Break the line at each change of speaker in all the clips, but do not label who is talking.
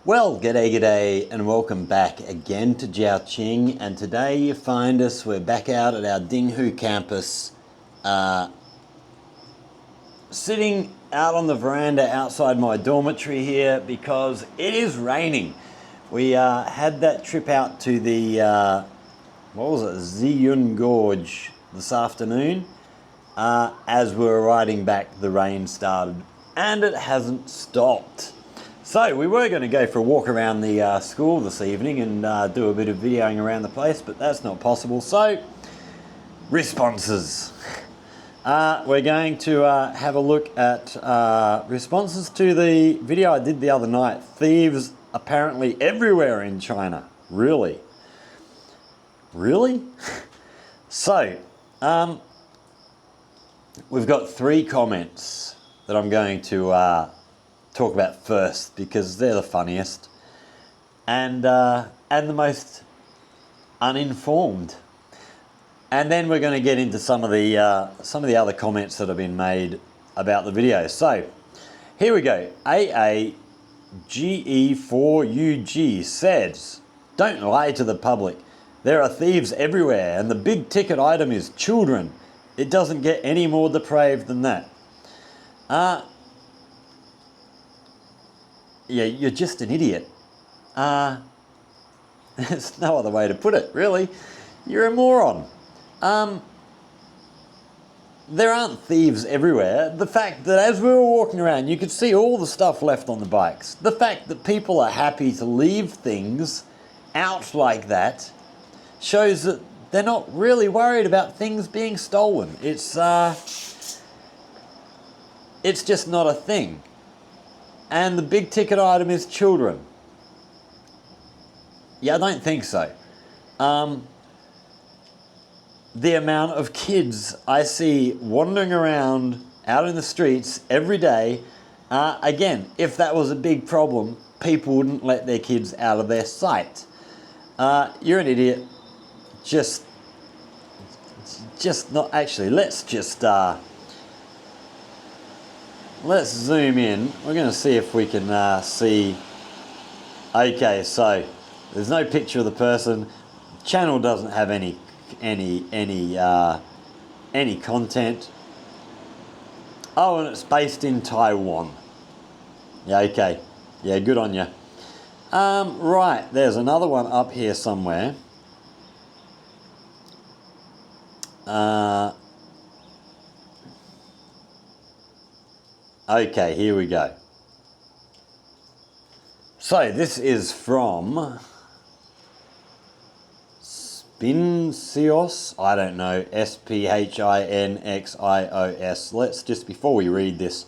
Well, g'day, and welcome back again to Jiaoqing. And today you find we're back out at our Dinghu campus, sitting out on the veranda outside my dormitory here because it is raining. We had that trip out to the, Ziyun Gorge this afternoon. As we were riding back, the rain started and it hasn't stopped. So we were going to go for a walk around the school this evening and do a bit of videoing around the place, but that's not possible. So, responses. We're going to have a look at responses to the video I did the other night. Thieves apparently everywhere in China. Really? Really? So, we've got 3 comments that I'm going to talk about first because they're the funniest and the most uninformed, and then we're going to get into some of the other comments that have been made about the video. So here we go. AAGE4UG says, "Don't lie to the public. There are thieves everywhere, and the big ticket item is children. It doesn't get any more depraved than that." Yeah, you're just an idiot. There's no other way to put it, really. You're a moron. There aren't thieves everywhere. The fact that as we were walking around, you could see all the stuff left on the bikes. The fact that people are happy to leave things out like that shows that they're not really worried about things being stolen. It's just not a thing. And the big ticket item is children. Yeah, I don't think so. The amount of kids I see wandering around out in the streets every day, again, if that was a big problem, people wouldn't let their kids out of their sight. You're an idiot. Just not actually. Let's zoom in. We're going to see if we can see. Okay, so there's no picture of the person. Channel doesn't have any content. Oh, and it's based in Taiwan. Yeah, okay. Yeah, good on you. Right, there's another one up here somewhere. Okay, here we go. So this is from Spinxios, I don't know, Sphinxios. Let's just, before we read this,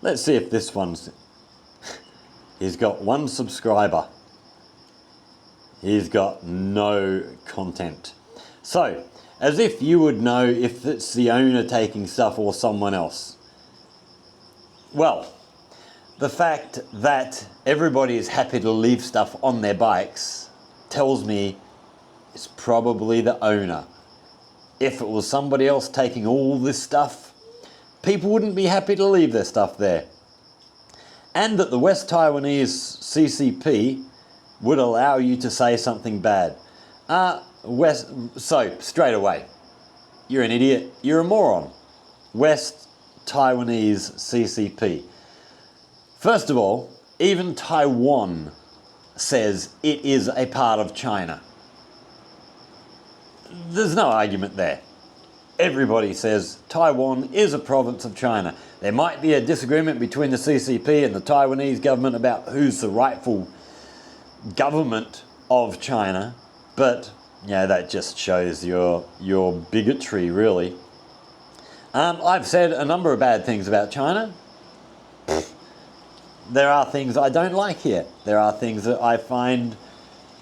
let's see if this one's, he's got 1 subscriber. He's got no content. So, as if you would know if it's the owner taking stuff or someone else. Well, the fact that everybody is happy to leave stuff on their bikes tells me it's probably the owner. If it was somebody else taking all this stuff, people wouldn't be happy to leave their stuff there. And that the West Taiwanese CCP would allow you to say something bad. So, straight away, you're an idiot, you're a moron. West Taiwanese CCP. First of all, even Taiwan says it is a part of China. There's no argument there. Everybody says Taiwan is a province of China. There might be a disagreement between the CCP and the Taiwanese government about who's the rightful government of China, but yeah, that just shows your bigotry, really. I've said a number of bad things about China. There are things I don't like here. There are things that I find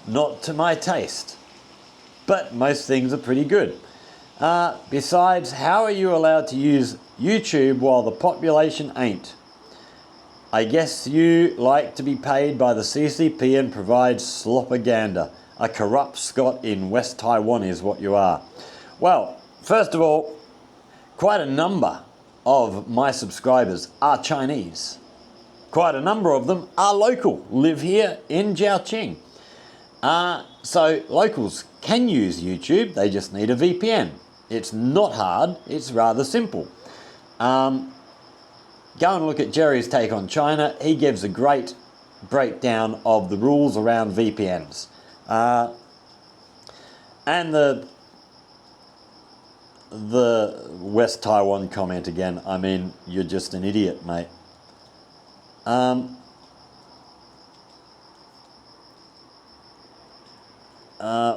not to my taste. But most things are pretty good. Besides, how are you allowed to use YouTube while the population ain't? I guess you like to be paid by the CCP and provide slopaganda. A corrupt Scot in West Taiwan is what you are. Well, first of all, quite a number of my subscribers are Chinese. quite a number of them are local, live here in Jiaoqing. So locals can use YouTube, they just need a VPN. It's not hard, it's rather simple. Go and look at Jerry's take on China. He gives a great breakdown of the rules around VPNs. And the West Taiwan comment again, I mean, you're just an idiot, mate.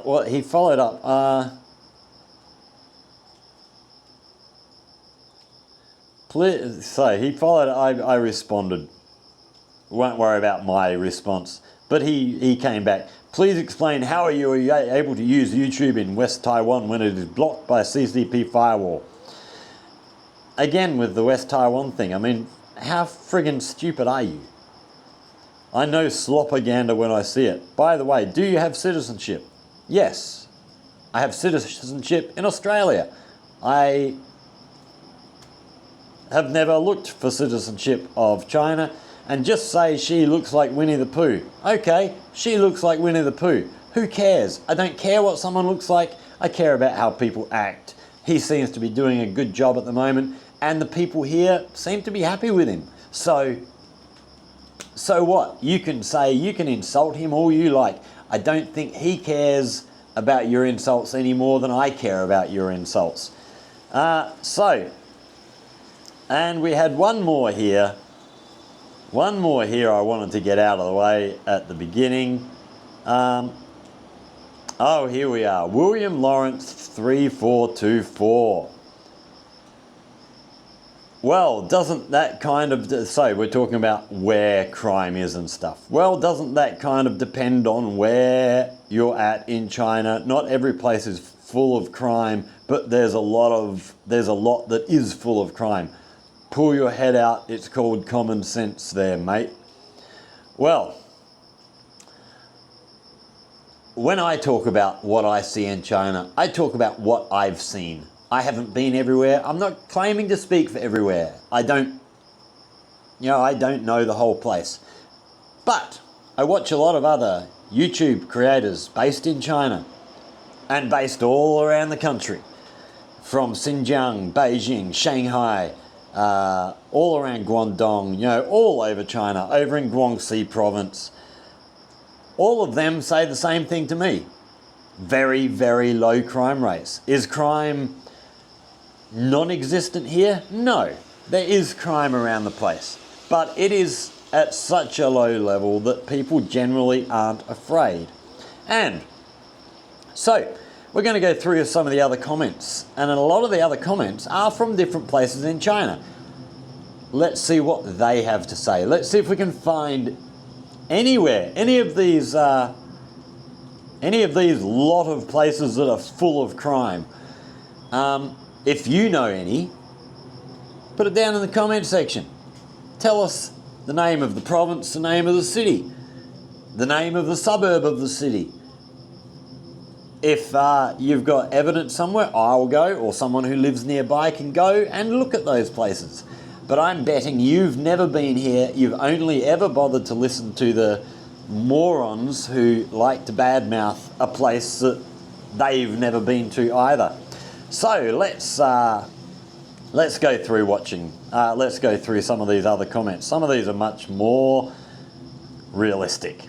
Well, he followed up. So he followed. I responded. Won't worry about my response. But he came back. Please explain how are you able to use YouTube in West Taiwan when it is blocked by a CCP firewall? Again, with the West Taiwan thing, I mean, how friggin' stupid are you? I know slopaganda when I see it. By the way, do you have citizenship? Yes, I have citizenship in Australia. I have never looked for citizenship of China. And just say she looks like Winnie the Pooh. Okay, she looks like Winnie the Pooh. Who cares? I don't care what someone looks like. I care about how people act. He seems to be doing a good job at the moment, and the people here seem to be happy with him. So what? You can say, you can insult him all you like. I don't think he cares about your insults any more than I care about your insults. And we had one more here. One more here I wanted to get out of the way at the beginning. Oh, here we are. William Lawrence 3424. Well, doesn't that kind of... So we're talking about where crime is and stuff. Well, doesn't that kind of depend on where you're at in China? Not every place is full of crime, but there's a lot that is full of crime. Pull your head out, it's called common sense there, mate. Well, when I talk about what I see in China, I talk about what I've seen. I haven't been everywhere. I'm not claiming to speak for everywhere. I don't know the whole place. But I watch a lot of other YouTube creators based in China and based all around the country. From Xinjiang, Beijing, Shanghai, all around Guangdong, all over China, over in Guangxi province. All of them say the same thing to me. Very, very low crime rates. Is crime non-existent here? No. There is crime around the place. But it is at such a low level that people generally aren't afraid. And so, we're going to go through some of the other comments, and a lot of the other comments are from different places in China. Let's see what they have to say. Let's see if we can find anywhere, any of these lot of places that are full of crime. If you know any, put it down in the comment section. Tell us the name of the province, the name of the city, the name of the suburb of the city. If you've got evidence somewhere, I'll go, or someone who lives nearby can go and look at those places. But I'm betting you've never been here, you've only ever bothered to listen to the morons who like to badmouth a place that they've never been to either. So let's go through let's go through some of these other comments. Some of these are much more realistic.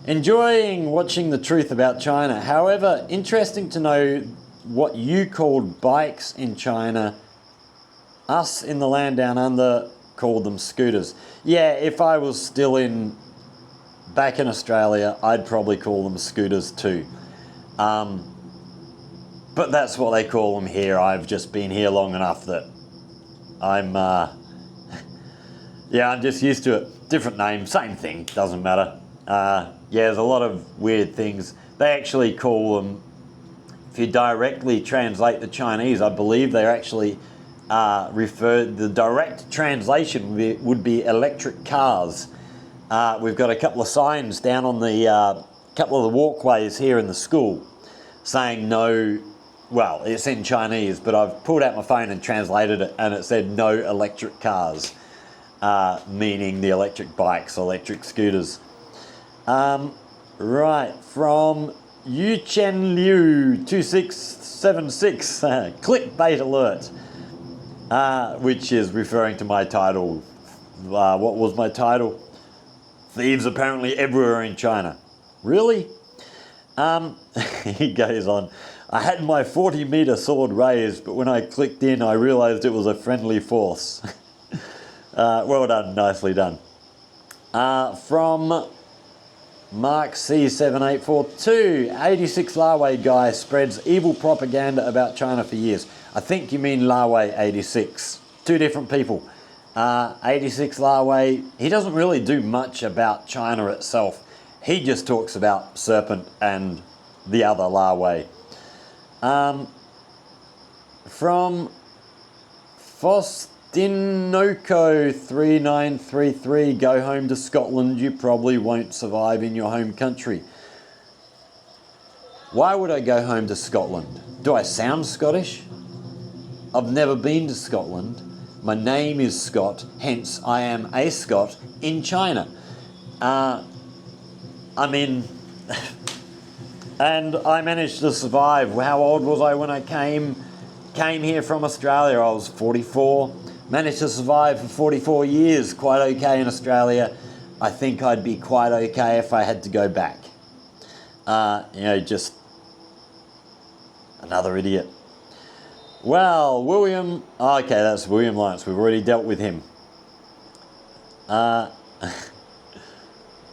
Enjoying watching the truth about China. However, interesting to know what you called bikes in China. Us in the land down under called them scooters. Yeah, if I was still back in Australia, I'd probably call them scooters too. But that's what they call them here. I've just been here long enough that I'm I'm just used to it. Different name, same thing, doesn't matter. There's a lot of weird things. They actually call them, if you directly translate the Chinese, I believe they're actually the direct translation would be electric cars. We've got a couple of signs down on the couple of the walkways here in the school saying no, well, it's in Chinese, but I've pulled out my phone and translated it, and it said no electric cars. meaning the electric bikes, electric scooters. Right, from Yuchen Liu 2676, clickbait alert, which is referring to my title. What was my title? Thieves apparently everywhere in China. Really? He goes on, I had my 40-meter sword raised, but when I clicked in, I realized it was a friendly force. Well done, nicely done. From Mark C7842, 86 Lawei guy spreads evil propaganda about China for years. I think you mean Lawei 86. Two different people. 86 Lawei, he doesn't really do much about China itself. He just talks about Serpent and the other Lawei. From Fostinoco 3933, go home to Scotland, you probably won't survive in your home country. Why would I go home to Scotland? Do I sound Scottish? I've never been to Scotland. My name is Scott, hence I am a Scot in China. I mean, and I managed to survive. How old was I when I came here from Australia? I was 44. Managed to survive for 44 years, quite okay in Australia. I think I'd be quite okay if I had to go back. Just another idiot. Well, William, okay, that's William Lawrence. We've already dealt with him. I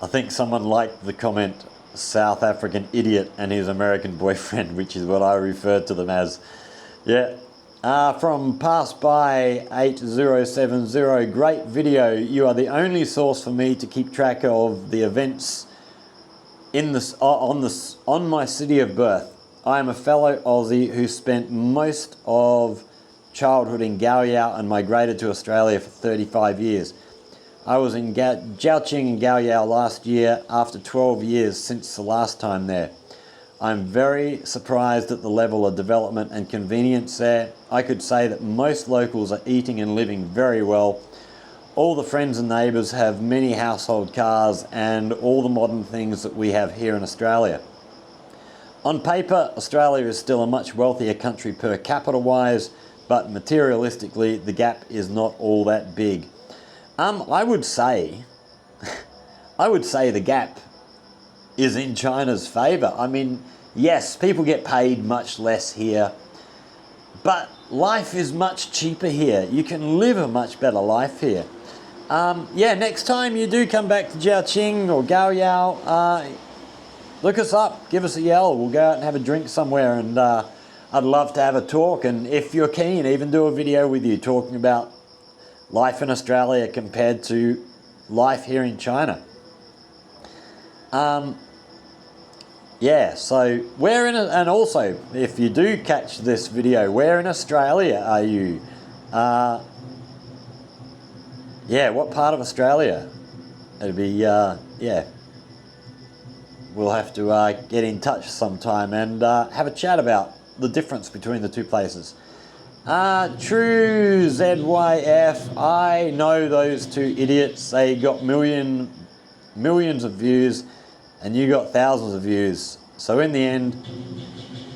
think someone liked the comment, South African idiot and his American boyfriend, which is what I referred to them as. Yeah. From Pass By 8070, great video. You are the only source for me to keep track of the events on my city of birth. I am a fellow Aussie who spent most of childhood in Gaoyao and migrated to Australia for 35 years. I was in Jiaoqing and Gaoyao last year after 12 years since the last time there. I'm very surprised at the level of development and convenience there. I could say that most locals are eating and living very well. All the friends and neighbours have many household cars and all the modern things that we have here in Australia. On paper, Australia is still a much wealthier country per capita wise, but materialistically the gap is not all that big. I would say the gap is in China's favour. I mean, yes, people get paid much less here, but life is much cheaper here. You can live a much better life here. Next time you do come back to Jiaoqing or Gaoyao, look us up, give us a yell. We'll go out and have a drink somewhere, and I'd love to have a talk, and if you're keen, even do a video with you talking about life in Australia compared to life here in China. So where in, and also if you do catch this video, where in Australia are you? What part of Australia? It'd be, we'll have to get in touch sometime and have a chat about the difference between the two places. True ZYF, I know those two idiots. They got millions of views and you got thousands of views. So in the end,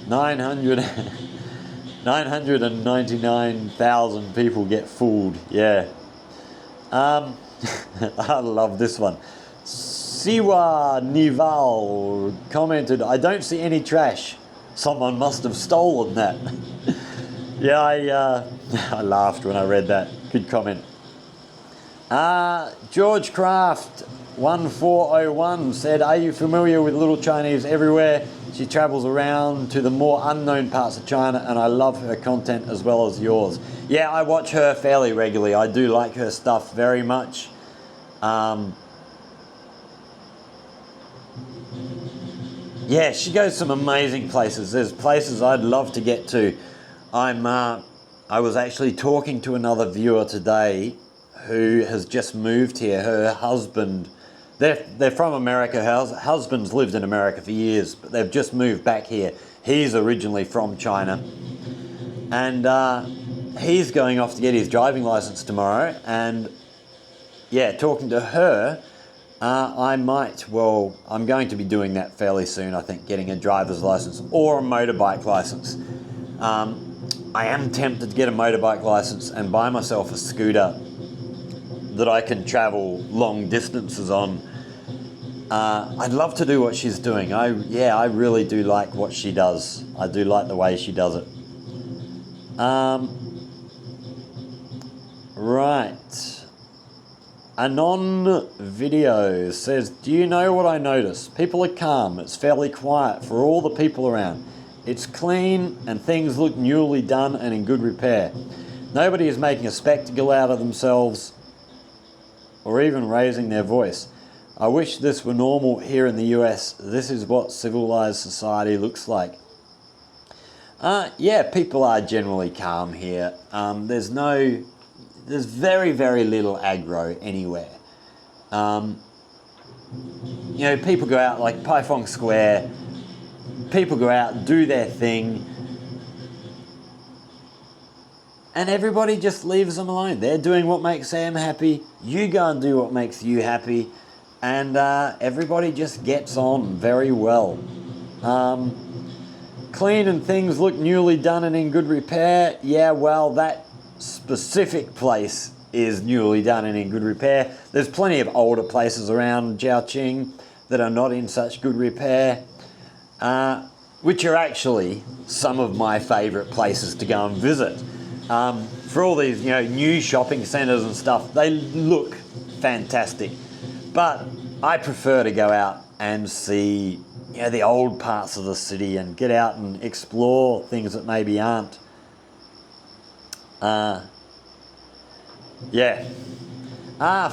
999,000 people get fooled. Yeah. I love this one. Siwa Nival commented, I don't see any trash. Someone must have stolen that. Yeah, I laughed when I read that. Good comment. George Craft 1401 said, are you familiar with Little Chinese Everywhere? She travels around to the more unknown parts of China and I love her content as well as yours. Yeah, I watch her fairly regularly. I do like her stuff very much. Yeah, she goes some amazing places. There's places I'd love to get to. I was actually talking to another viewer today who has just moved here. Her husband, they're from America. Her husband's lived in America for years, but they've just moved back here. He's originally from China. And he's going off to get his driving license tomorrow. And yeah, talking to her, I might, well, I'm going to be doing that fairly soon, I think, getting a driver's license or a motorbike license. I am tempted to get a motorbike license and buy myself a scooter that I can travel long distances on. I'd love to do what she's doing. I really do like what she does. I do like the way she does it. Right. Anon Video says, do you know what I notice? People are calm. It's fairly quiet for all the people around. It's clean and things look newly done and in good repair. Nobody is making a spectacle out of themselves or even raising their voice. I wish this were normal here in the US. This is what civilized society looks like. Yeah, people are generally calm here. There's very, very little aggro anywhere. You know, people go out like Paifong Square, people go out, do their thing, and everybody just leaves them alone. They're doing what makes them happy, you go and do what makes you happy, and everybody just gets on very well. Clean and things look newly done and in good repair. Yeah, well, that specific place is newly done and in good repair. There's plenty of older places around Jiaoqing that are not in such good repair, which are actually some of my favourite places to go and visit. For all these, you know, new shopping centres and stuff, they look fantastic. But I prefer to go out and see, you know, the old parts of the city and get out and explore things that maybe aren't. Yeah.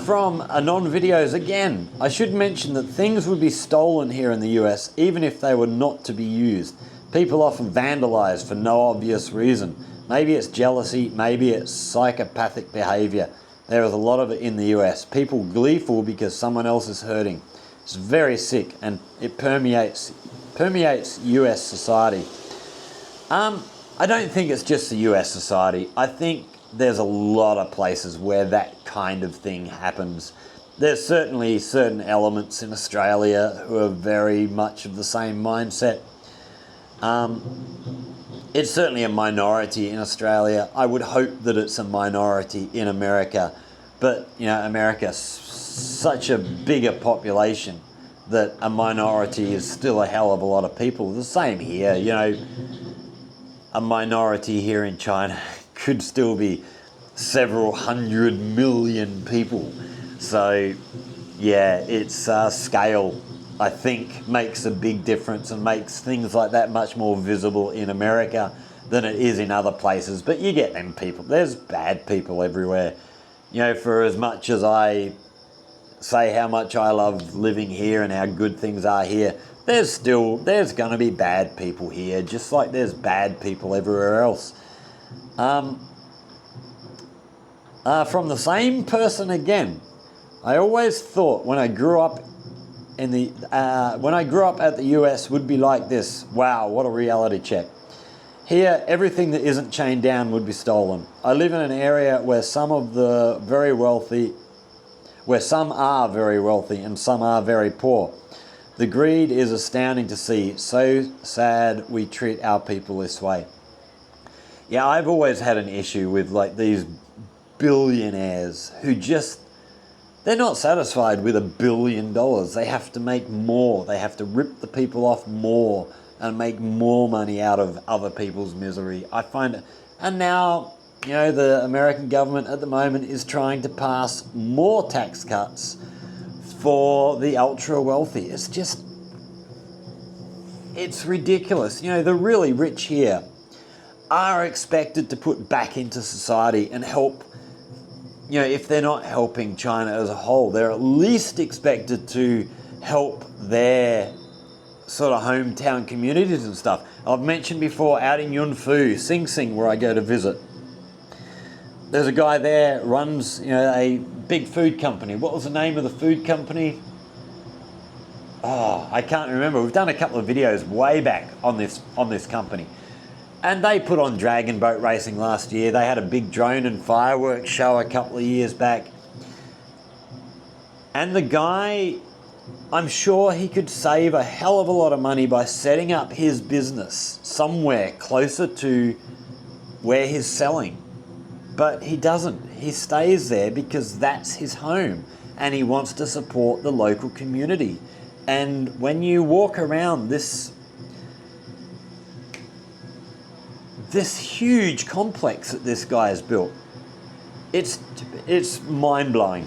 From Anon Videos again, I should mention that things would be stolen here in the US even if they were not to be used. People often vandalize for no obvious reason. Maybe it's jealousy, maybe it's psychopathic behavior. There is a lot of it in the US. People gleeful because someone else is hurting. It's very sick and it permeates US society. I don't think it's just the US society. I think there's a lot of places where that kind of thing happens. There's certainly certain elements in Australia who are very much of the same mindset. It's certainly a minority in Australia. I would hope that it's a minority in America. But, you know, America's such a bigger population that a minority is still a hell of a lot of people. The same here, you know, a minority here in China could still be several 100 million people. So, yeah, it's scale, I think, makes a big difference and makes things like that much more visible in America than it is in other places. But you get them people. There's bad people everywhere. You know, for as much as I say how much I love living here and how good things are here, there's going to be bad people here, just like there's bad people everywhere else. From the same person again, I always thought when I grew up at the US would be like this. Wow, what a reality check. Here, everything that isn't chained down would be stolen. I live in an area where some are very wealthy and some are very poor. The greed is astounding to see. So sad we treat our people this way. Yeah, I've always had an issue with like these billionaires who just, they're not satisfied with $1 billion. They have to make more. They have to rip the people off more and make more money out of other people's misery. I find it, and now, you know, the American government at the moment is trying to pass more tax cuts for the ultra wealthy. It's just, it's ridiculous. You know, the really rich here are expected to put back into society and help. You know, if they're not helping China as a whole, they're at least expected to help their sort of hometown communities and stuff. I've mentioned before, out in Yunfu, Sing Sing, where I go to visit, there's a guy there runs, you know, a big food company. What was the name of the food company? Oh, I can't remember. We've done a couple of videos way back on this company. And they put on dragon boat racing last year. They had a big drone and fireworks show a couple of years back. And the guy, I'm sure he could save a hell of a lot of money by setting up his business somewhere closer to where he's selling. But he doesn't. He stays there because that's his home and he wants to support the local community. And when you walk around this huge complex that this guy has built, it's mind-blowing.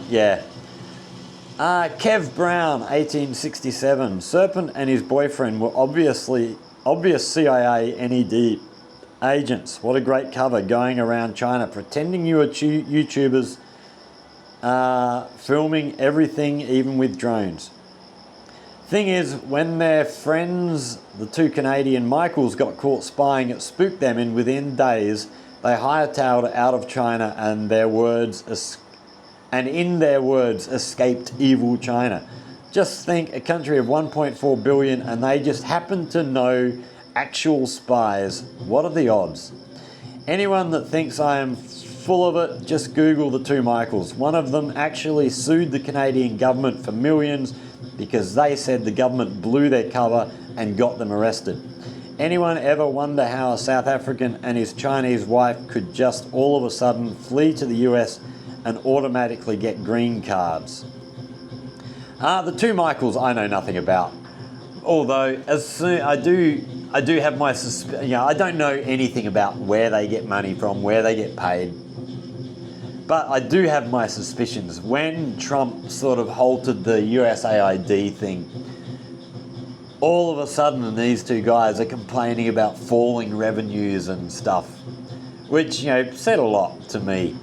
Yeah. Kev Brown, 1867. Serpent and his boyfriend were obvious CIA NED agents. What a great cover, going around China pretending you are YouTubers, filming everything, even with drones. Thing is, when their friends, the two Canadian Michaels, got caught spying, it spooked them, and within days they hightailed out of China, and in their words, escaped evil China. Just think, a country of 1.4 billion, and they just happen to know actual spies. What are the odds? Anyone that thinks I am full of it, just Google the two Michaels. One of them actually sued the Canadian government for millions because they said the government blew their cover and got them arrested. Anyone ever wonder how a South African and his Chinese wife could just all of a sudden flee to the US and automatically get green cards? The two Michaels I know nothing about. Although I do have my I don't know anything about where they get money from, where they get paid. But I do have my suspicions. When Trump sort of halted the USAID thing, all of a sudden these two guys are complaining about falling revenues and stuff, which, said a lot to me.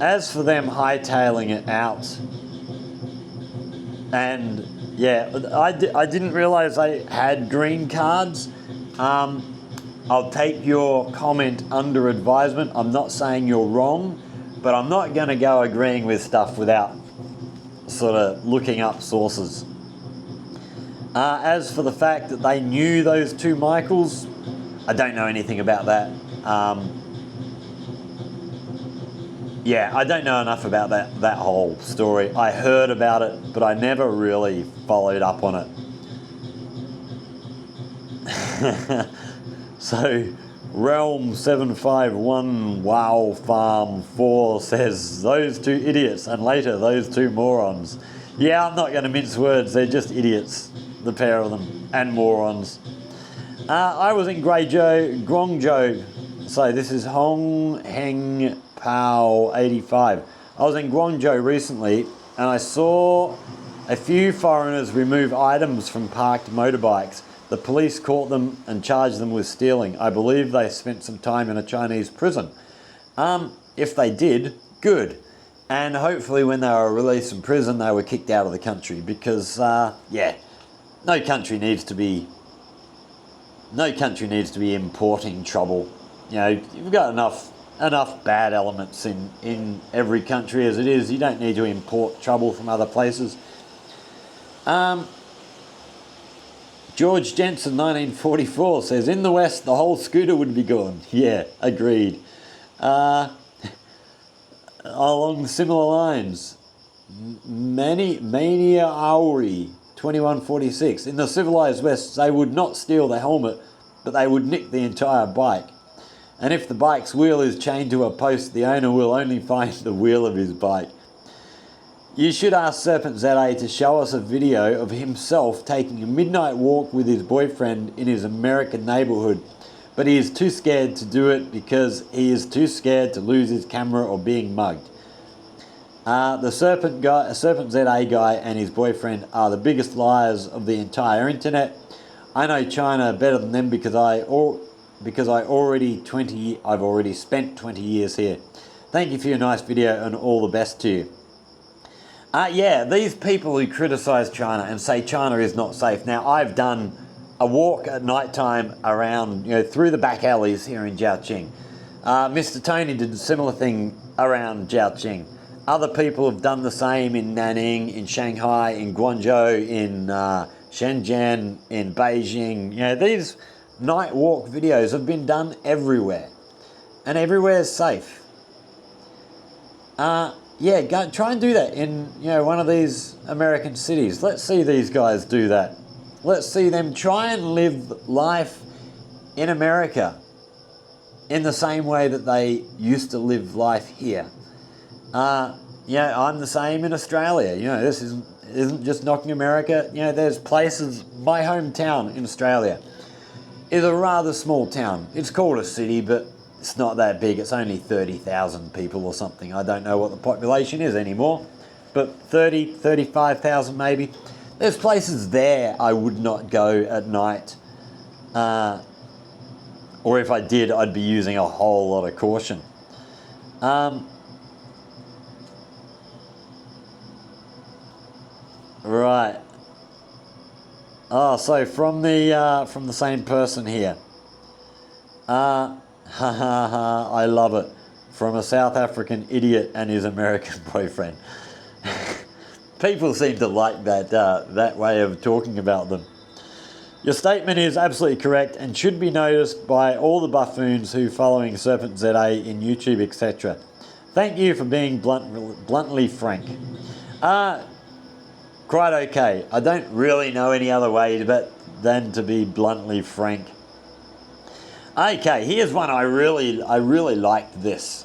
As for them hightailing it out, and yeah, I didn't realize they had green cards. I'll take your comment under advisement. I'm not saying you're wrong, but I'm not going to go agreeing with stuff without sort of looking up sources. As for the fact that they knew those two Michaels, I don't know anything about that. Yeah, I don't know enough about that whole story. I heard about it, but I never really followed up on it. So, Realm 751 Wow Farm 4 says, those two idiots, and later those two morons. Yeah, I'm not going to mince words, they're just idiots, the pair of them, and morons. I was in Guangzhou, so this is Hong Heng Pao 85. I was in Guangzhou recently, and I saw a few foreigners remove items from parked motorbikes. The police caught them and charged them with stealing. I believe they spent some time in a Chinese prison. If they did, good. And hopefully when they were released from prison, they were kicked out of the country because, yeah, no country needs to be importing trouble. You've got enough bad elements in every country as it is. You don't need to import trouble from other places. George Jensen, 1944, says, in the West, the whole scooter would be gone. Yeah, agreed. Along similar lines, Mania Auri, 2146. In the civilized West, they would not steal the helmet, but they would nick the entire bike. And if the bike's wheel is chained to a post, the owner will only find the wheel of his bike. You should ask Serpent Za to show us a video of himself taking a midnight walk with his boyfriend in his American neighborhood, but he is too scared to do it because he is too scared to lose his camera or being mugged. The Serpent Za guy and his boyfriend are the biggest liars of the entire internet. I know China better than them because I've already spent 20 years here. Thank you for your nice video and all the best to you. Yeah, these people who criticise China and say China is not safe. Now, I've done a walk at night time around, through the back alleys here in Jiaoqing. Mr. Tony did a similar thing around Jiaoqing. Other people have done the same in Nanning, in Shanghai, in Guangzhou, in Shenzhen, in Beijing. These night walk videos have been done everywhere. And everywhere is safe. Yeah, go try and do that in one of these American cities. Let's see these guys do that. Let's see them try and live life in America in the same way that they used to live life here. I'm the same in Australia. This isn't just knocking America. There's places. My hometown in Australia is a rather small town. It's called a city, but it's not that big. It's only 30,000 people or something. I don't know what the population is anymore, but 30, 35,000 maybe. There's places there I would not go at night. Or if I did, I'd be using a whole lot of caution. Right. Oh, so from the same person here. I love it. From a South African idiot and his American boyfriend. People seem to like that way of talking about them. Your statement is absolutely correct and should be noticed by all the buffoons who following Serpent Za in YouTube, etc. Thank you for being bluntly frank. Quite okay. I don't really know any other way than to be bluntly frank. Okay, here's one I really liked this.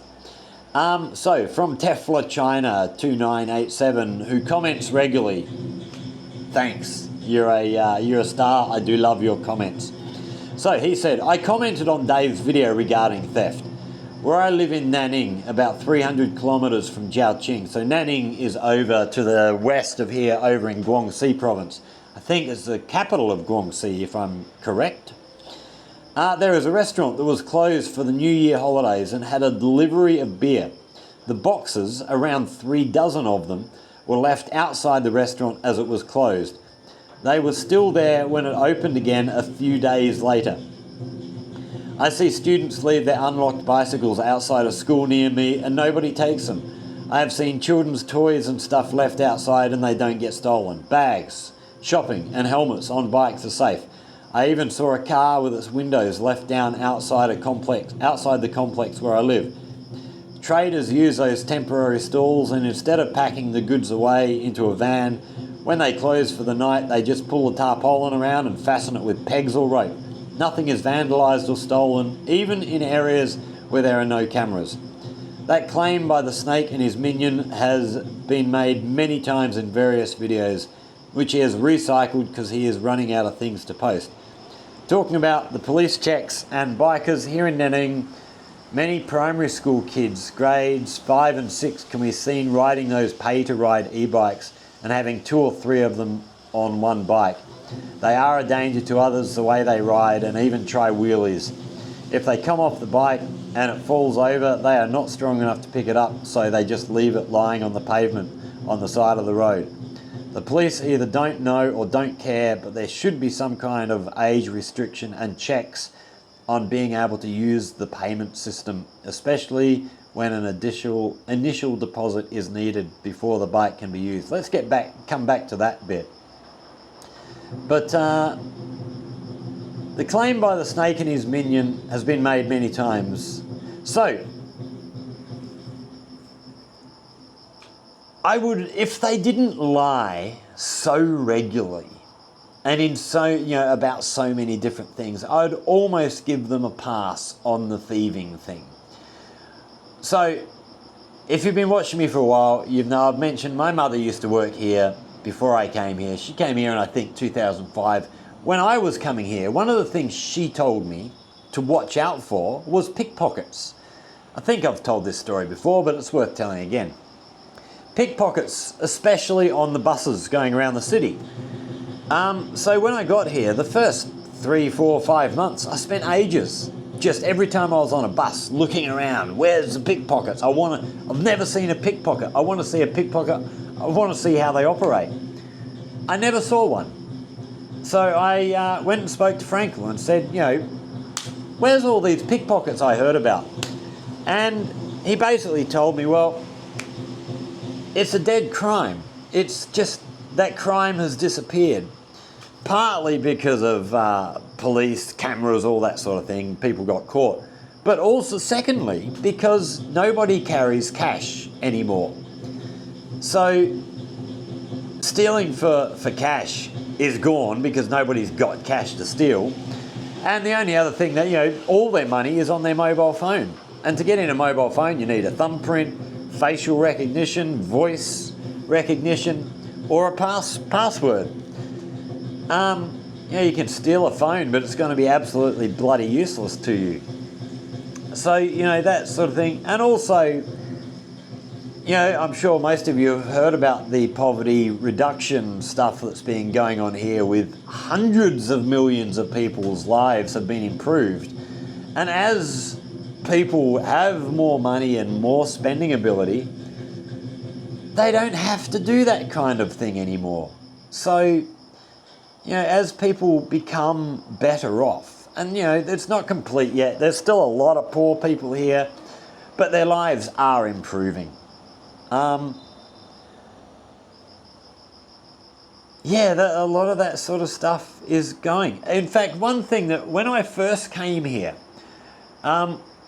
So from Tefla China 2987, who comments regularly. Thanks. You're a star. I do love your comments. So he said, I commented on Dave's video regarding theft. Where I live in Nanning, about 300 kilometers from Jiaoqing. So Nanning is over to the west of here, over in Guangxi province. I think it's the capital of Guangxi, if I'm correct. There is a restaurant that was closed for the New Year holidays and had a delivery of beer. The boxes, around 3 dozen of them, were left outside the restaurant as it was closed. They were still there when it opened again a few days later. I see students leave their unlocked bicycles outside a school near me and nobody takes them. I have seen children's toys and stuff left outside and they don't get stolen. Bags, shopping and helmets on bikes are safe. I even saw a car with its windows left down outside the complex where I live. Traders use those temporary stalls and instead of packing the goods away into a van, when they close for the night, they just pull the tarpaulin around and fasten it with pegs or rope. Nothing is vandalised or stolen, even in areas where there are no cameras. That claim by the snake and his minion has been made many times in various videos, which he has recycled because he is running out of things to post. Talking about the police checks and bikers here in Nanning, many primary school kids, grades 5 and 6, can be seen riding those pay-to-ride e-bikes and having 2 or 3 of them on one bike. They are a danger to others the way they ride and even try wheelies. If they come off the bike and it falls over, they are not strong enough to pick it up, so they just leave it lying on the pavement on the side of the road. The police either don't know or don't care, but there should be some kind of age restriction and checks on being able to use the payment system, especially when an initial deposit is needed before the bike can be used. Let's come back to that bit. But the claim by the snake and his minion has been made many times. So I would, if they didn't lie so regularly and in about so many different things, I'd almost give them a pass on the thieving thing. So if you've been watching me for a while, I've mentioned my mother used to work here before I came here. She came here in, I think, 2005. When I was coming here, one of the things she told me to watch out for was pickpockets. I think I've told this story before, but it's worth telling again. Pickpockets, especially on the buses going around the city. So when I got here, the first 3, 4, 5 months, I spent ages just every time I was on a bus looking around. Where's the pickpockets? I've never seen a pickpocket. I want to see a pickpocket. I want to see how they operate. I never saw one. So I went and spoke to Frankel and said, where's all these pickpockets I heard about? And he basically told me, well, it's a dead crime. It's just that crime has disappeared. Partly because of police, cameras, all that sort of thing. People got caught. But also, secondly, because nobody carries cash anymore. So stealing for cash is gone because nobody's got cash to steal. And the only other thing that, you know, all their money is on their mobile phone. And to get in a mobile phone, you need a thumbprint, facial recognition, voice recognition, or a password. You know, you can steal a phone, but it's going to be absolutely bloody useless to you. So, you know, that sort of thing. And also, you know, I'm sure most of you have heard about the poverty reduction stuff that's been going on here, with hundreds of millions of people's lives have been improved. And as people have more money and more spending ability, they don't have to do that kind of thing anymore. So, you know, as people become better off, and, you know, it's not complete yet, there's still a lot of poor people here, but their lives are improving. Yeah, a lot of that sort of stuff is going. In fact, one thing that when I first came here,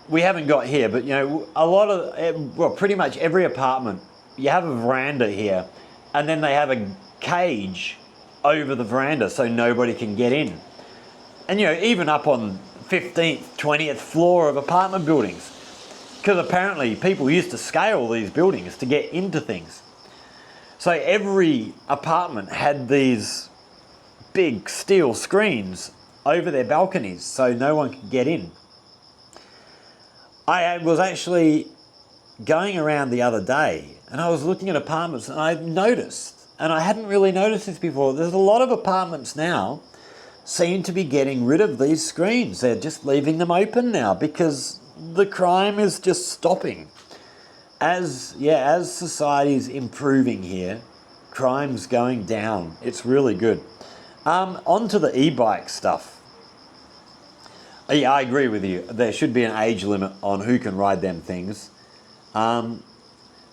we haven't got here, but, you know, a lot of, well, pretty much every apartment, you have a veranda here, and then they have a cage over the veranda so nobody can get in. And, you know, even up on 15th, 20th floor of apartment buildings, because apparently people used to scale these buildings to get into things. So every apartment had these big steel screens over their balconies so no one could get in. I was actually going around the other day and I was looking at apartments, and I noticed, and I hadn't really noticed this before, there's a lot of apartments now seem to be getting rid of these screens. They're just leaving them open now because the crime is just stopping. As society's improving here, crime's going down. It's really good. On to the e-bike stuff. Yeah, I agree with you. There should be an age limit on who can ride them things.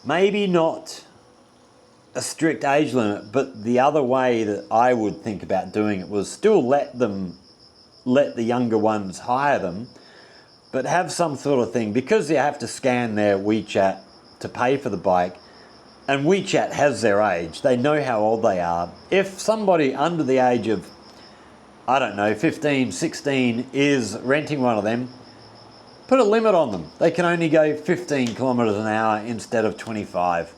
Maybe not a strict age limit, but the other way that I would think about doing it was still let the younger ones hire them, but have some sort of thing, because you have to scan their WeChat to pay for the bike, and WeChat has their age. They know how old they are. If somebody under the age of, I don't know, 15, 16 is renting one of them, put a limit on them. They can only go 15 kilometers an hour instead of 25.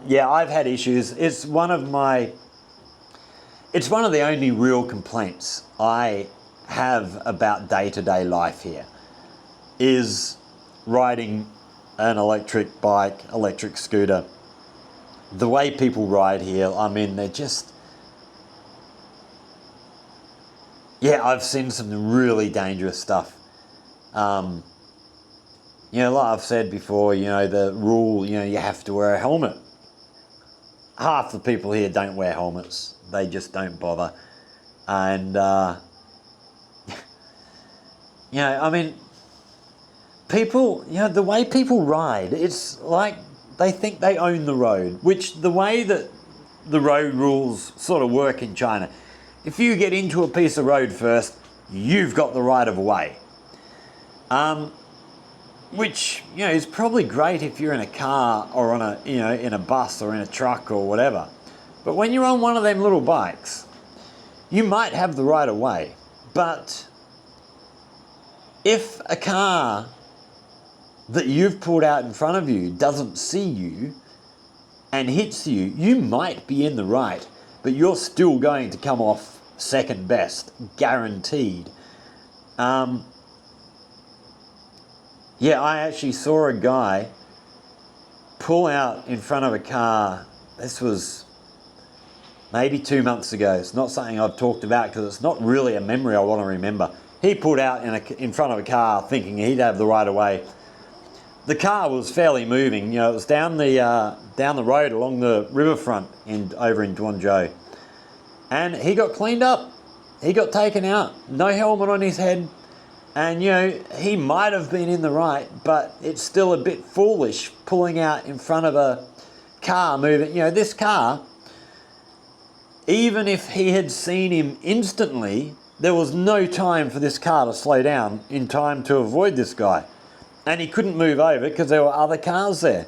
Yeah, I've had issues. It's one of the only real complaints I have about day-to-day life here, is riding an electric bike, electric scooter. The way people ride here, I mean, they're just... Yeah, I've seen some really dangerous stuff. You know, like I've said before, you know, the rule, you know, you have to wear a helmet. Half the people here don't wear helmets. They just don't bother. And, you know, I mean, people, you know, the way people ride, it's like they think they own the road, which the way that the road rules sort of work in China, if you get into a piece of road first, you've got the right of way. Which, you know, is probably great if you're in a car or on a, you know, in a bus or in a truck or whatever. But when you're on one of them little bikes, you might have the right of way. But if a car that you've pulled out in front of you doesn't see you and hits you, you might be in the right, but you're still going to come off second best, guaranteed. Yeah, I actually saw a guy pull out in front of a car. This was maybe 2 months ago. It's not something I've talked about because it's not really a memory I want to remember. He pulled out in front of a car thinking he'd have the right of way. The car was fairly moving. You know, it was down the road along the riverfront over in Guangzhou. And he got cleaned up. He got taken out. No helmet on his head. And, you know, he might have been in the right, but it's still a bit foolish pulling out in front of a car moving. You know, this car, even if he had seen him instantly, there was no time for this car to slow down in time to avoid this guy. And he couldn't move over because there were other cars there.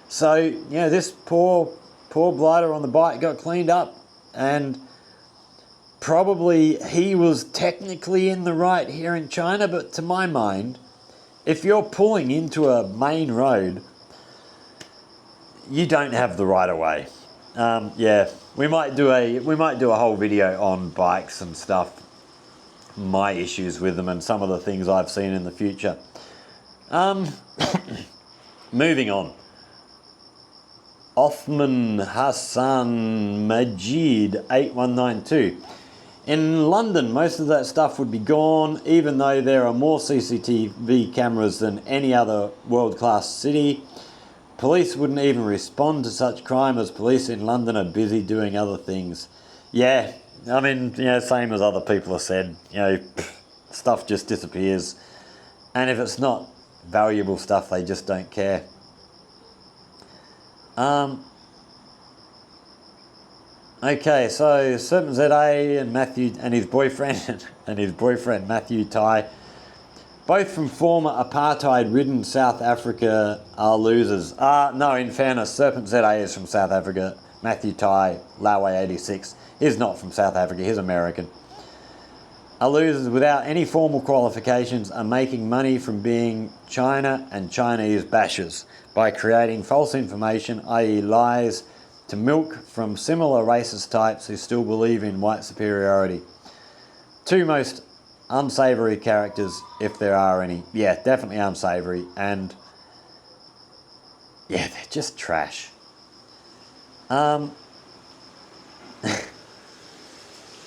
So, you know, this poor blighter on the bike got cleaned up, and probably he was technically in the right here in China, but to my mind, if you're pulling into a main road, you don't have the right of way. Yeah, we might do a whole video on bikes and stuff, my issues with them and some of the things I've seen in the future. Moving on. Othman Hassan Majid 8192. In London, most of that stuff would be gone, even though there are more CCTV cameras than any other world-class city. Police wouldn't even respond to such crime, as police in London are busy doing other things. Yeah, I mean, you know, same as other people have said, you know, stuff just disappears. And if it's not valuable stuff, they just don't care. Okay, so Serpent Za and Matthew and his boyfriend Matthew Tai, both from former apartheid-ridden South Africa, are losers. No, in fairness, Serpent Za is from South Africa. Matthew Tai, Laoway 86, is not from South Africa. He's American. Are losers without any formal qualifications, are making money from being China and Chinese bashers by creating false information, i.e. lies, to milk from similar racist types who still believe in white superiority. Two most unsavoury characters, if there are any. Yeah, definitely unsavoury, and yeah, they're just trash.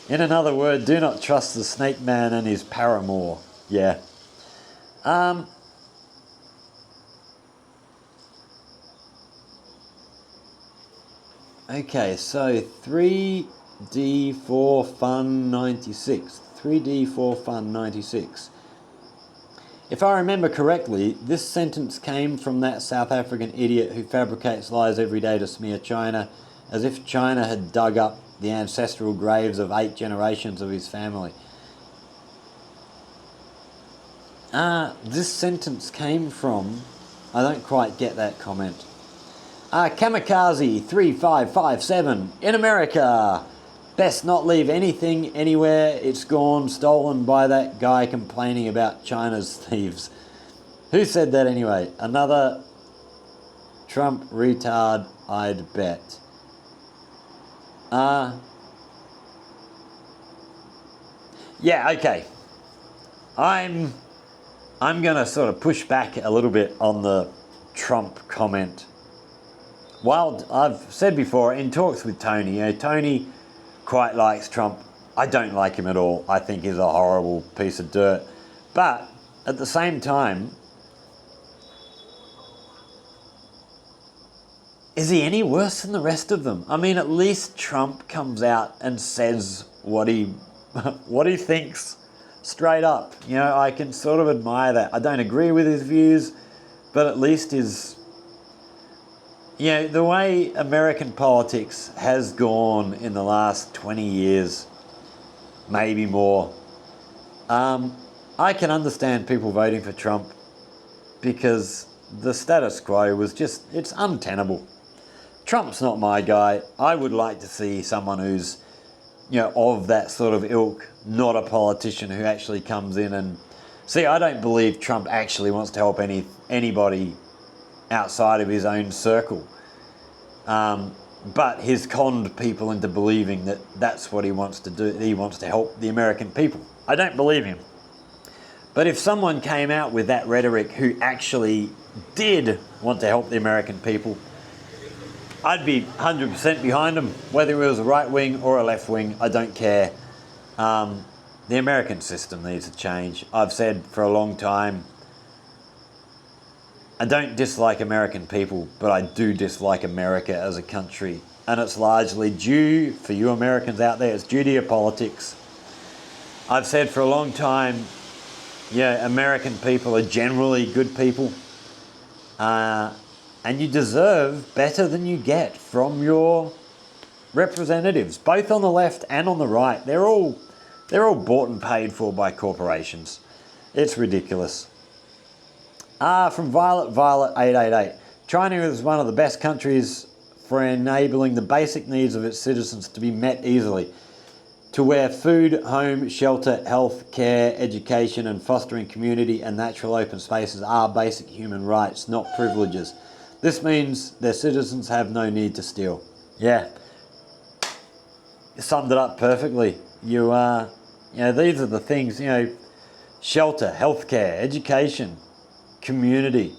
In another word, do not trust the snake man and his paramour. Yeah. Okay, so 3D4 Fun 96. 3D4 Fun 96. If I remember correctly, this sentence came from that South African idiot who fabricates lies every day to smear China, as if China had dug up the ancestral graves of 8 generations of his family. This sentence came from... I don't quite get that comment. Kamikaze 3557 in America. Best not leave anything anywhere. It's gone, stolen by that guy complaining about China's thieves. Who said that anyway? Another Trump retard, I'd bet. Yeah, okay. I'm gonna sort of push back a little bit on the Trump comment. Well, I've said before, in talks with Tony, you know, Tony quite likes Trump. I don't like him at all. I think he's a horrible piece of dirt. But at the same time, is he any worse than the rest of them? I mean, at least Trump comes out and says what he thinks straight up. You know, I can sort of admire that. I don't agree with his views, but at least his... You know, the way American politics has gone in the last 20 years, maybe more, I can understand people voting for Trump because the status quo was just, it's untenable. Trump's not my guy. I would like to see someone who's, you know, of that sort of ilk, not a politician who actually comes in and... See, I don't believe Trump actually wants to help anybody outside of his own circle. But he's conned people into believing that that's what he wants to do. He wants to help the American people. I don't believe him. But if someone came out with that rhetoric who actually did want to help the American people, I'd be 100% behind him, whether it was a right wing or a left wing, I don't care. The American system needs to change. I've said for a long time, I don't dislike American people, but I do dislike America as a country. And it's largely due, for you Americans out there, it's due to your politics. I've said for a long time, yeah, American people are generally good people. And you deserve better than you get from your representatives, both on the left and on the right. They're all bought and paid for by corporations. It's ridiculous. From Violet 888. China is one of the best countries for enabling the basic needs of its citizens to be met easily, to where food, home, shelter, health, care, education, and fostering community and natural open spaces are basic human rights, not privileges. This means their citizens have no need to steal. Yeah, you summed it up perfectly. These are the things, shelter, healthcare, education, community,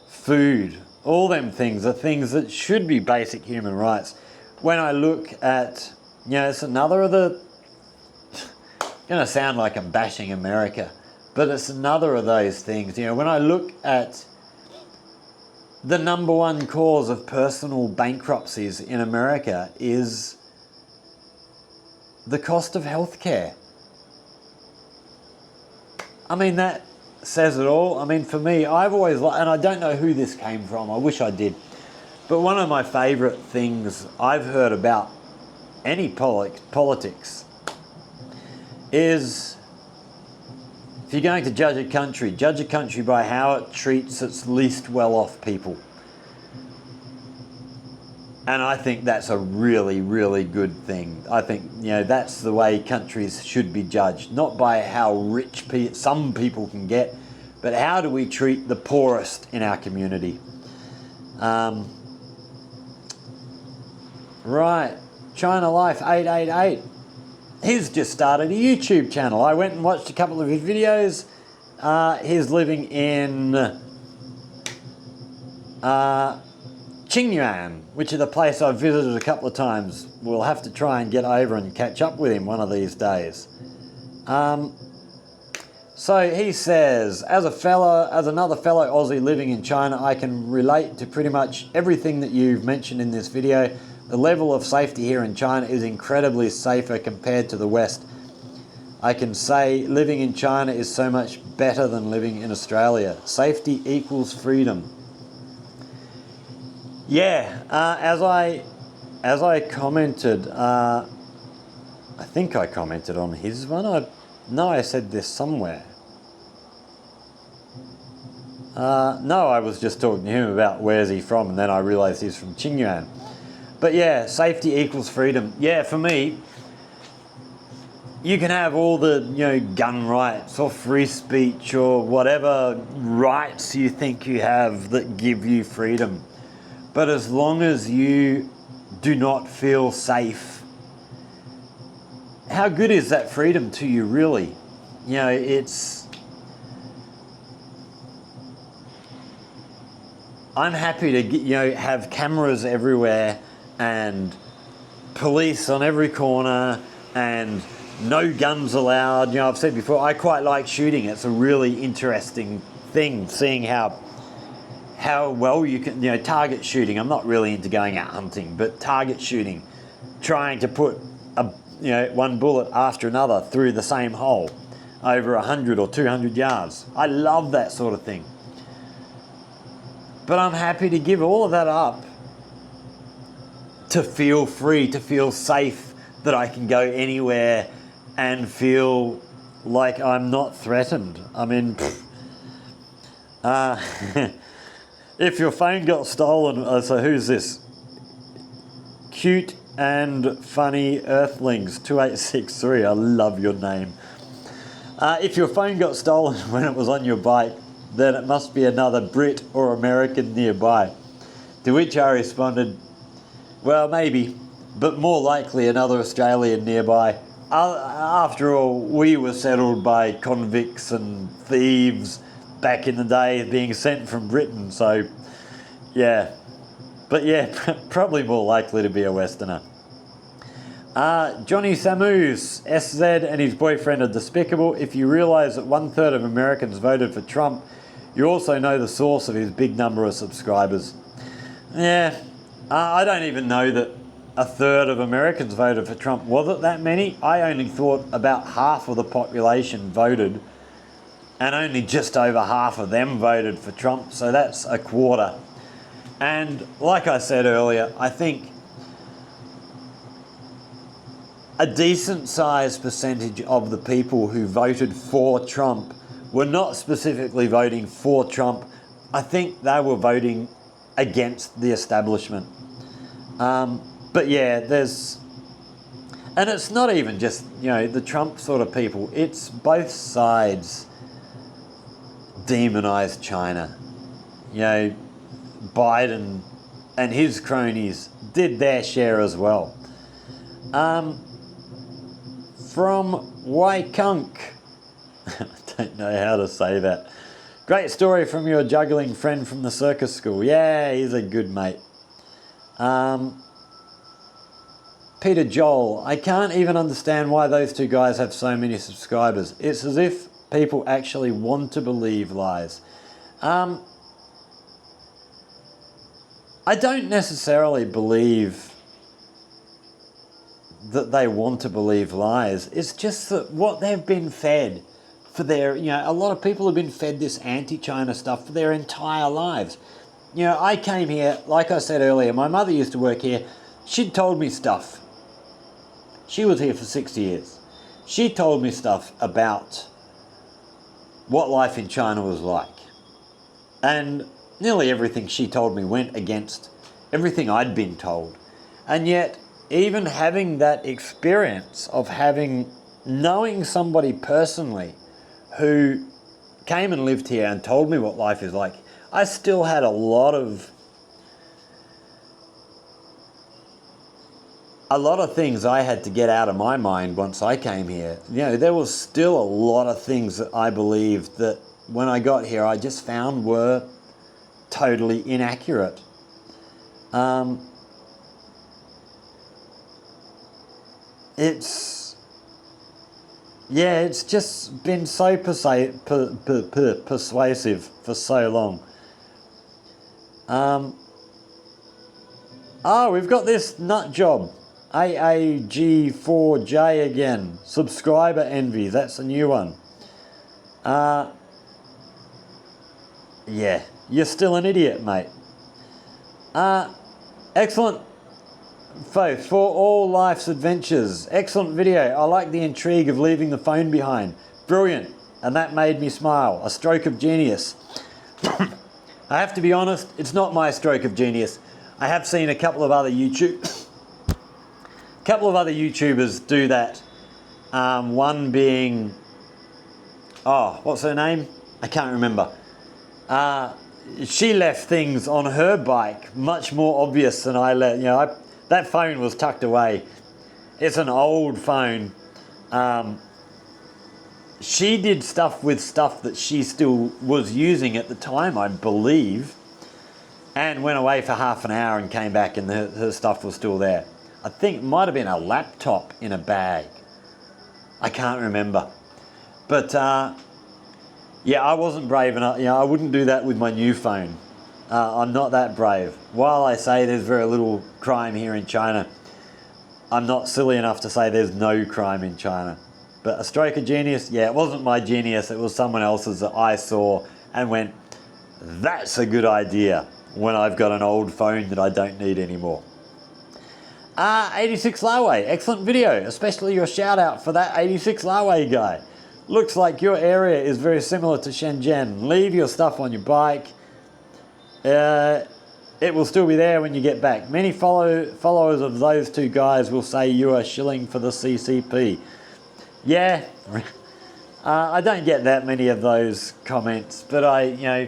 food, all them things are things that should be basic human rights. When I look at, it's another of the, going to sound like I'm bashing America, but it's another of those things. When I look at the number one cause of personal bankruptcies in America is the cost of healthcare. I mean, that says it all. I mean, for me, I've always liked, and I don't know who this came from, I wish I did, but one of my favourite things I've heard about any politics is, if you're going to judge a country by how it treats its least well-off people. And I think that's a really, really good thing. I think, that's the way countries should be judged. Not by how rich some people can get, but how do we treat the poorest in our community. Right, China Life 888. He's just started a YouTube channel. I went and watched a couple of his videos. He's living in Qingyuan, which is a place I've visited a couple of times. We'll have to try and get over and catch up with him one of these days. So he says, as another fellow Aussie living in China, I can relate to pretty much everything that you've mentioned in this video. The level of safety here in China is incredibly safer compared to the West. I can say living in China is so much better than living in Australia. Safety equals freedom. Yeah, as I commented, I think I commented on his one. I said this somewhere. No, I was just talking to him about where's he from, and then I realised he's from Qingyuan. But yeah, safety equals freedom. Yeah, for me, you can have all the gun rights or free speech or whatever rights you think you have that give you freedom. But as long as you do not feel safe, how good is that freedom to you, really? I'm happy to have cameras everywhere and police on every corner and no guns allowed. I've said before, I quite like shooting. It's a really interesting thing, seeing how well you can, target shooting. I'm not really into going out hunting, but target shooting, trying to put one bullet after another through the same hole over 100 or 200 yards. I love that sort of thing. But I'm happy to give all of that up to feel free, to feel safe, that I can go anywhere and feel like I'm not threatened. I mean, if your phone got stolen, so who's this? Cute and Funny Earthlings 2863, I love your name. If your phone got stolen when it was on your bike, then it must be another Brit or American nearby. To which I responded, well, maybe, but more likely another Australian nearby. After all, we were settled by convicts and thieves back in the day, being sent from Britain, so yeah. But yeah, probably more likely to be a Westerner. Johnny Samus, SZ and his boyfriend are despicable. If you realise that 1/3 of Americans voted for Trump, you also know the source of his big number of subscribers. Yeah, I don't even know that 1/3 of Americans voted for Trump. Was it that many? I only thought about half of the population voted, and only just over half of them voted for Trump, so that's a quarter. And like I said earlier, I think a decent sized percentage of the people who voted for Trump were not specifically voting for Trump. I think they were voting against the establishment. But yeah, there's, and it's not even just, you know, the Trump sort of people, it's both sides demonize China. You know, Biden and his cronies did their share as well. From Waikunk, I don't know how to say that. Great story from your juggling friend from the circus school. Yeah, he's a good mate. Peter Joel, I can't even understand why those two guys have so many subscribers. It's as if people actually want to believe lies. I don't necessarily believe that they want to believe lies. It's just that what they've been fed for their, you know, a lot of people have been fed this anti-China stuff for their entire lives. You know, I came here, like I said earlier, my mother used to work here. She'd told me stuff. She was here for 6 years. She told me stuff about what life in China was like. And nearly everything she told me went against everything I'd been told. And yet, even having that experience of knowing somebody personally who came and lived here and told me what life is like, I still had a lot of things I had to get out of my mind once I came here. You know, there was still a lot of things that I believed that when I got here I just found were totally inaccurate. It's just been so persuasive for so long. We've got this nut job. AAG4J again. Subscriber envy. That's a new one. Yeah, you're still an idiot, mate. Excellent, folks, for all life's adventures. Excellent video. I like the intrigue of leaving the phone behind. Brilliant. And that made me smile. A stroke of genius. I have to be honest, it's not my stroke of genius. I have seen a couple of other YouTubers do that. One being, what's her name? I can't remember. She left things on her bike much more obvious than I let. You know, that phone was tucked away. It's an old phone. She did stuff with stuff that she still was using at the time, I believe, and went away for half an hour and came back and her stuff was still there. I think it might have been a laptop in a bag. I can't remember. But yeah, I wasn't brave enough. You know, I wouldn't do that with my new phone. I'm not that brave. While I say there's very little crime here in China, I'm not silly enough to say there's no crime in China. But a stroke of genius, yeah, it wasn't my genius, it was someone else's that I saw and went, that's a good idea when I've got an old phone that I don't need anymore. 86 Laway, excellent video, especially your shout out for that 86 Laway guy. Looks like your area is very similar to Shenzhen. Leave your stuff on your bike. It will still be there when you get back. Many followers of those two guys will say you are shilling for the CCP. Yeah, I don't get that many of those comments, but you know,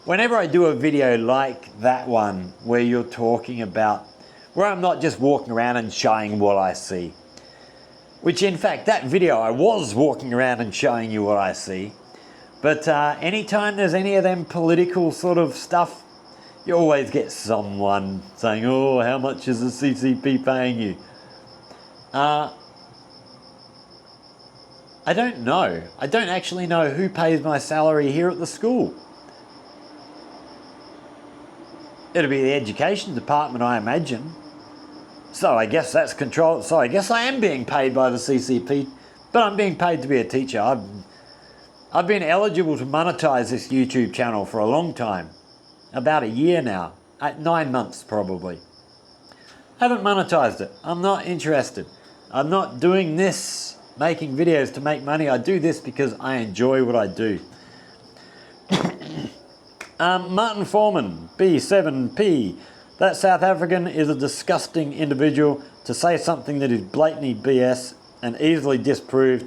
whenever I do a video like that one where you're talking about, where I'm not just walking around and showing what I see, which in fact that video I was walking around and showing you what I see, but anytime there's any of them political sort of stuff, you always get someone saying, oh, how much is the CCP paying you? I don't know. I don't actually know who pays my salary here at the school. It'll be the education department, I imagine. So I guess that's controlled. So I guess I am being paid by the CCP, but I'm being paid to be a teacher. I've been eligible to monetize this YouTube channel for a long time. About a year now. 9 months probably. Haven't monetized it. I'm not interested. I'm not doing this, making videos to make money. I do this because I enjoy what I do. Martin Foreman, B7P. That South African is a disgusting individual to say something that is blatantly BS and easily disproved.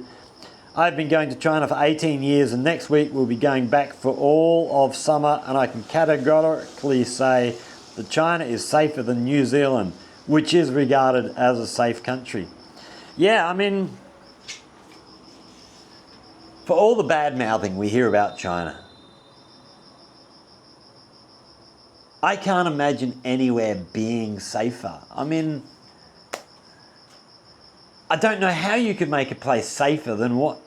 I've been going to China for 18 years and next week we'll be going back for all of summer, and I can categorically say that China is safer than New Zealand, which is regarded as a safe country. Yeah, I mean, for all the bad mouthing we hear about China, I can't imagine anywhere being safer. I mean, I don't know how you could make a place safer than what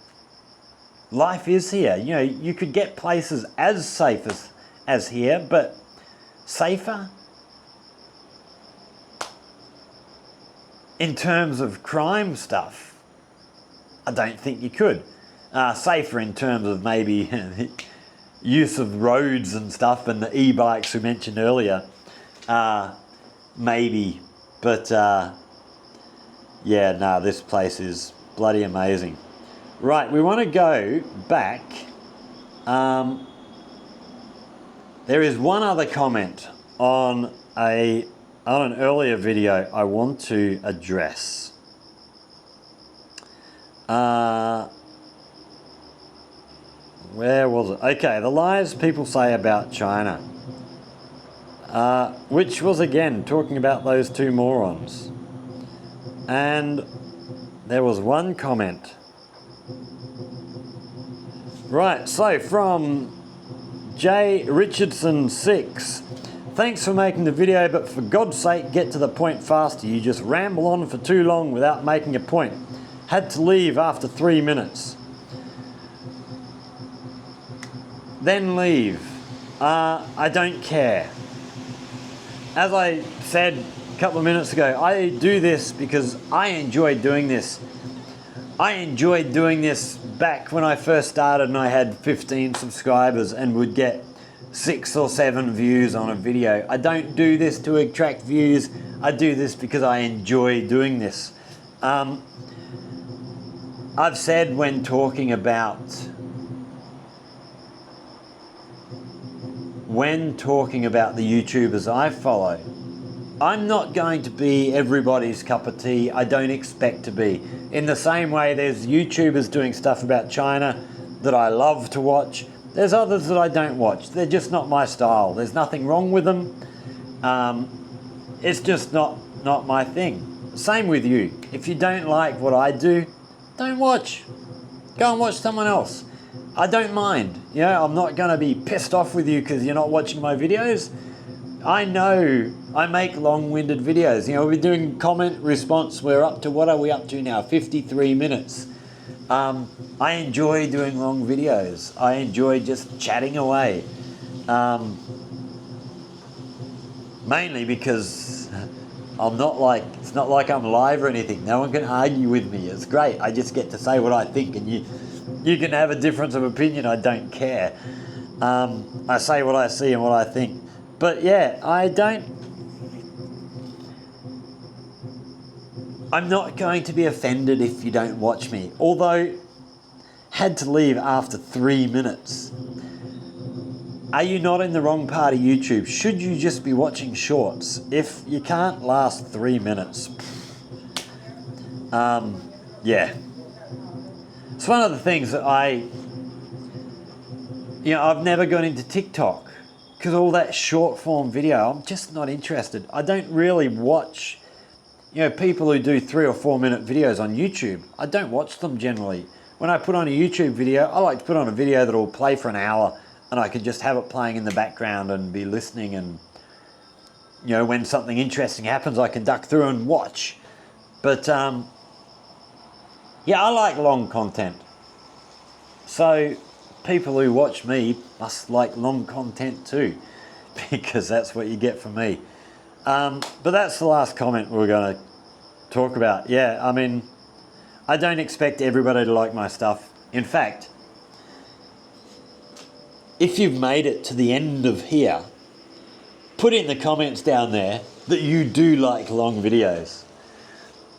life is here. You know, you could get places as safe as here, but safer? In terms of crime stuff, I don't think you could. Safer in terms of maybe use of roads and stuff and the e-bikes we mentioned earlier, maybe. But yeah, no, this place is bloody amazing. Right, we want to go back. There is one other comment on an earlier video I want to address. Where was it? Okay, the lies people say about China. Which was again talking about those two morons. And there was one comment. Right, so from J Richardson 6. Thanks for making the video, but for God's sake, get to the point faster. You just ramble on for too long without making a point. Had to leave after 3 minutes. Then leave. I don't care. As I said a couple of minutes ago, I do this because I enjoy doing this. I enjoyed doing this back when I first started and I had 15 subscribers and would get 6 or 7 views on a video. I don't do this to attract views. I do this because I enjoy doing this. I've said when talking about the YouTubers I follow, I'm not going to be everybody's cup of tea. I don't expect to be. In the same way, there's YouTubers doing stuff about China that I love to watch. There's others that I don't watch. They're just not my style. There's nothing wrong with them. It's just not my thing. Same with you. If you don't like what I do, don't watch. Go and watch someone else. I don't mind. You know, I'm not going to be pissed off with you because you're not watching my videos. I know I make long-winded videos. You know, we're doing comment response. We're up to, what are we up to now? 53 minutes. I enjoy doing long videos. I enjoy just chatting away. Mainly because it's not like I'm live or anything. No one can argue with me. It's great. I just get to say what I think, and you can have a difference of opinion. I don't care. I say what I see and what I think. But yeah, I'm not going to be offended if you don't watch me. Although, had to leave after 3 minutes. Are you not in the wrong part of YouTube? Should you just be watching shorts? If you can't last 3 minutes. Yeah. It's one of the things that I've never gone into TikTok. Because all that short form video, I'm just not interested. I don't really watch, people who do 3 or 4 minute videos on YouTube. I don't watch them generally. When I put on a YouTube video, I like to put on a video that will play for an hour and I can just have it playing in the background and be listening, and when something interesting happens, I can duck through and watch. But yeah, I like long content. So people who watch me must like long content too, because that's what you get from me. But that's the last comment we're going to talk about. Yeah, I mean, I don't expect everybody to like my stuff. In fact, if you've made it to the end of here, put in the comments down there that you do like long videos.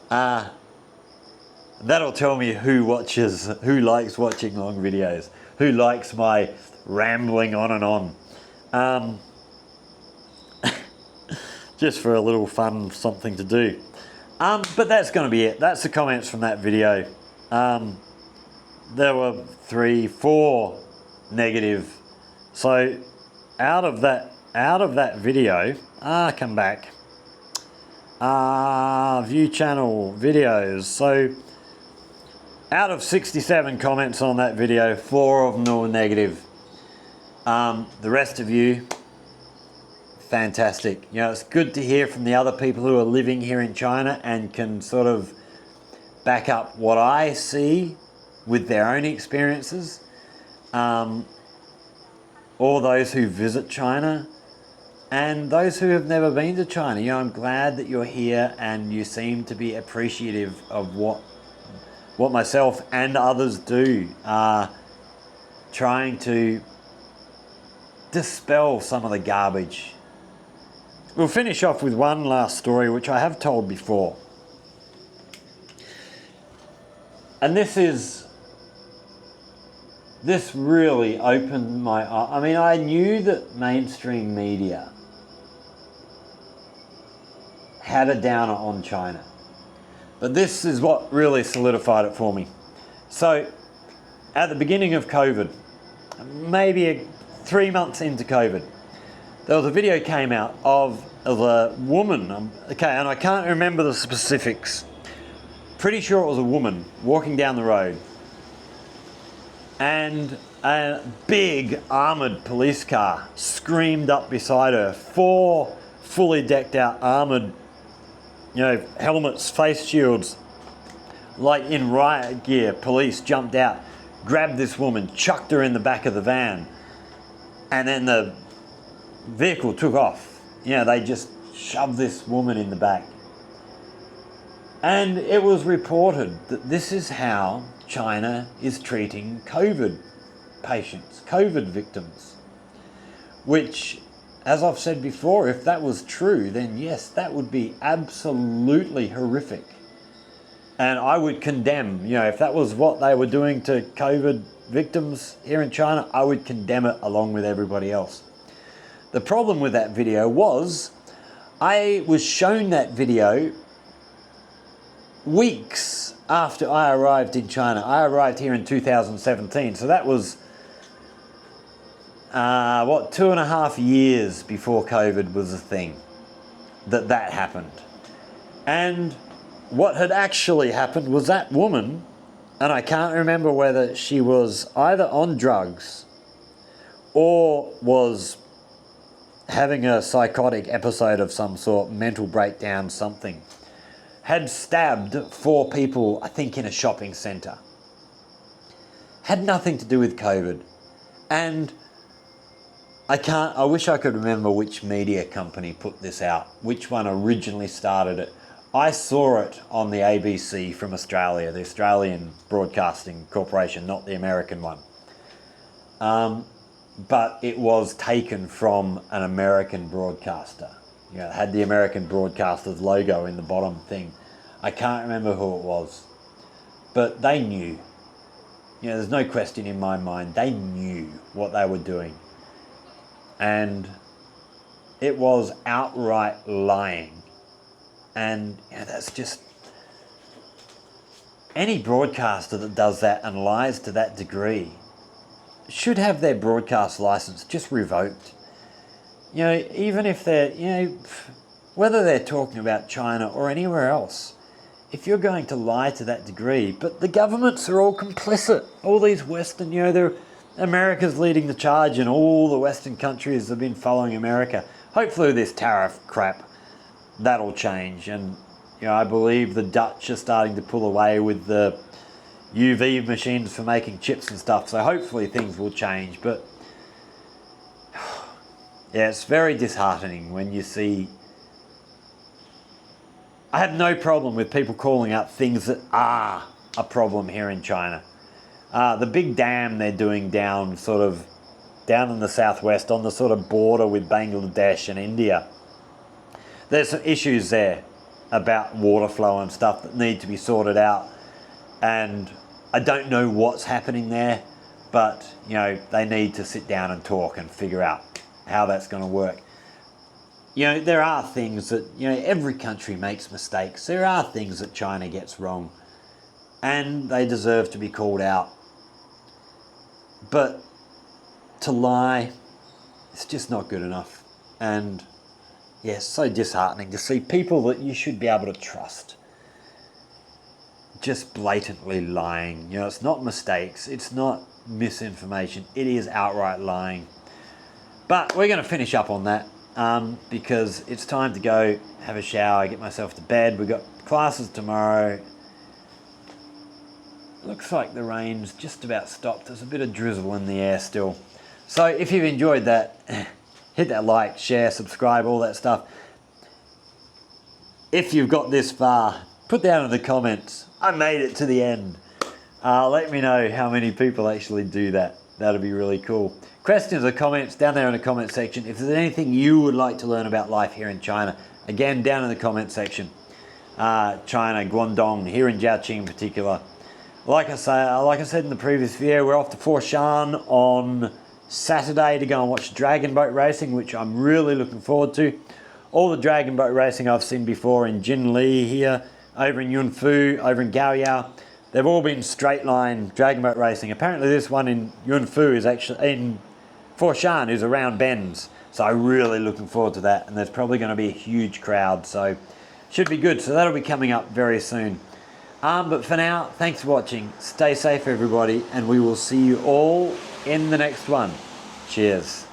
That'll tell me who likes watching long videos, who likes my rambling on and on. Just for a little fun something to do. But that's going to be it. That's the comments from that video. There were 3, 4 negative. So out of that video, come back. View channel videos. So out of 67 comments on that video, 4 of them were negative. The rest of you, fantastic. You know, it's good to hear from the other people who are living here in China and can sort of back up what I see with their own experiences. Or those who visit China and those who have never been to China. You know, I'm glad that you're here and you seem to be appreciative of what myself and others do, trying to dispel some of the garbage. We'll finish off with one last story, which I have told before. And this really opened my eyes. I mean, I knew that mainstream media had a downer on China. But this is what really solidified it for me. So, at the beginning of COVID, maybe 3 months into COVID, there was a video came out of a woman, okay, and I can't remember the specifics. Pretty sure it was a woman walking down the road, and a big armoured police car screamed up beside her. 4 fully decked out armoured, you know, helmets, face shields, like in riot gear. Police jumped out, grabbed this woman, chucked her in the back of the van, and then the vehicle took off. You know, they just shoved this woman in the back. And it was reported that this is how China is treating COVID patients, COVID victims. Which, as I've said before, if that was true, then yes, that would be absolutely horrific. And I would condemn, you know, if that was what they were doing to COVID victims here in China, I would condemn it along with everybody else. The problem with that video was, I was shown that video weeks after I arrived in China. I arrived here in 2017, so that was, 2.5 years before COVID was a thing, that happened. And what had actually happened was that woman, and I can't remember whether she was either on drugs or was having a psychotic episode of some sort, mental breakdown, something, had stabbed 4 people, I think in a shopping centre. Had nothing to do with COVID. And I wish I could remember which media company put this out, which one originally started it. I saw it on the ABC from Australia, the Australian Broadcasting Corporation, not the American one. But it was taken from an American broadcaster. You know, it had the American broadcaster's logo in the bottom thing. I can't remember who it was, but they knew. You know, there's no question in my mind, they knew what they were doing. And it was outright lying. And you know, that's just, any broadcaster that does that and lies to that degree should have their broadcast license just revoked. You know, even if they're, you know, whether they're talking about China or anywhere else, if you're going to lie to that degree, but the governments are all complicit. All these Western, you know, America's leading the charge and all the Western countries have been following America. Hopefully this tariff crap, that'll change. And, you know, I believe the Dutch are starting to pull away with the UV machines for making chips and stuff, so hopefully things will change. But yeah, it's very disheartening when you see. I have no problem with people calling out things that are a problem here in China. The big dam they're doing down in the southwest on the sort of border with Bangladesh and India. There's some issues there about water flow and stuff that need to be sorted out. And I don't know what's happening there, but you know, they need to sit down and talk and figure out how that's going to work. You know, there are things that, you know, every country makes mistakes. There are things that China gets wrong, and they deserve to be called out. But to lie, it's just not good enough. And yeah, it's so disheartening to see people that you should be able to trust just blatantly lying. You know, it's not mistakes, it's not misinformation, it is outright lying. But we're going to finish up on that because it's time to go have a shower, get myself to bed. We've got classes tomorrow. Looks like the rain's just about stopped. There's a bit of drizzle in the air still. So if you've enjoyed that, hit that like, share, subscribe, all that stuff. If you've got this far, put down in the comments, I made it to the end. Let me know how many people actually do that. That'd be really cool. Questions or comments down there in the comment section. If there's anything you would like to learn about life here in China, again, down in the comment section. China, Guangdong, here in Jiaqing in particular. Like I said in the previous video, we're off to Foshan on Saturday to go and watch dragon boat racing, which I'm really looking forward to. All the dragon boat racing I've seen before in Jinli here, over in Yunfu, over in Gaoyao, they've all been straight line dragon boat racing. Apparently this one in Yunfu is actually, in Foshan, is around bends. So I'm really looking forward to that, and there's probably going to be a huge crowd, so should be good. So that'll be coming up very soon. But for now, thanks for watching. Stay safe, everybody, and we will see you all in the next one. Cheers.